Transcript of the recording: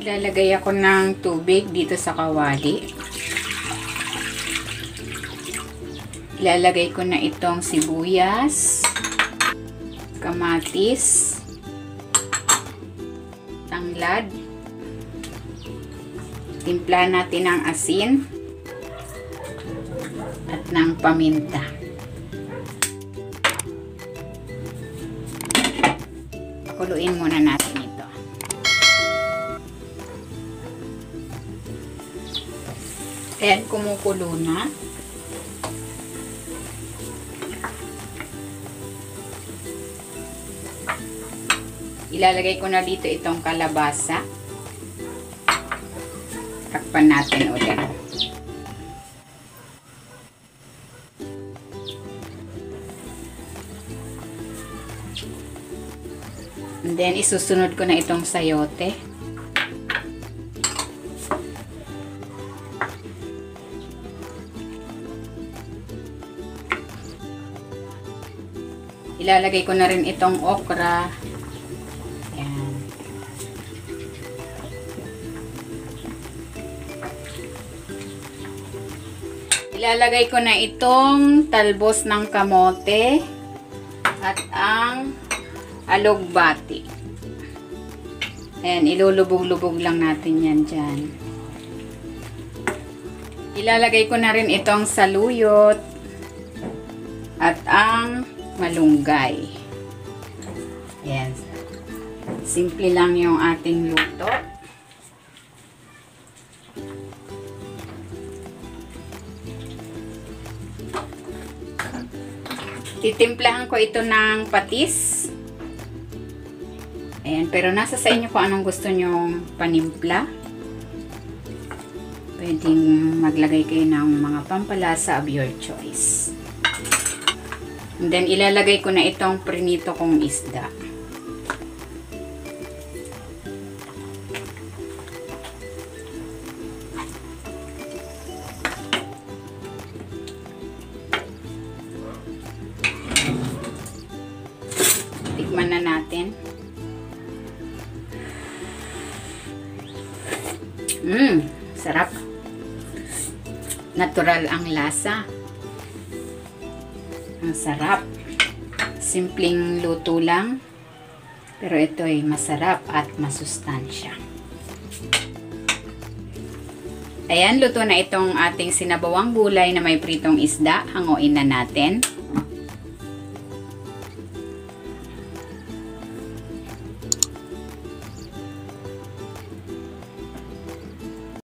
Ilalagay ako ng tubig dito sa kawali. Ilalagay ko na itong sibuyas, kamatis, tanglad. Timplahan natin ng asin at ng paminta. Pakuluin muna natin ito. Ayan, kumukulo na. Ilalagay ko na dito itong kalabasa. Takpan natin ulit. And then, isusunod ko na itong sayote. Ilalagay ko na rin itong okra. Ayan. Ilalagay ko na itong talbos ng kamote at ang alugbati. Ayan, ilulubog-lubog lang natin yan dyan. Ilalagay ko na rin itong saluyot at ang malunggay. Ayan. Simple lang yung ating luto. Titimplahan ko ito ng patis. Ayan, pero nasa sa inyo kung anong gusto nyong panimpla. Pwedeng maglagay kayo ng mga pampalasa of your choice. And then, ilalagay ko na itong prinito kong isda. Tikman na natin. Sarap. Natural ang lasa. Ang sarap. Simpleng luto lang. Pero ito ay masarap at masustansya. Ayan, luto na itong ating sinabawang gulay na may pritong isda. Hanguin na natin.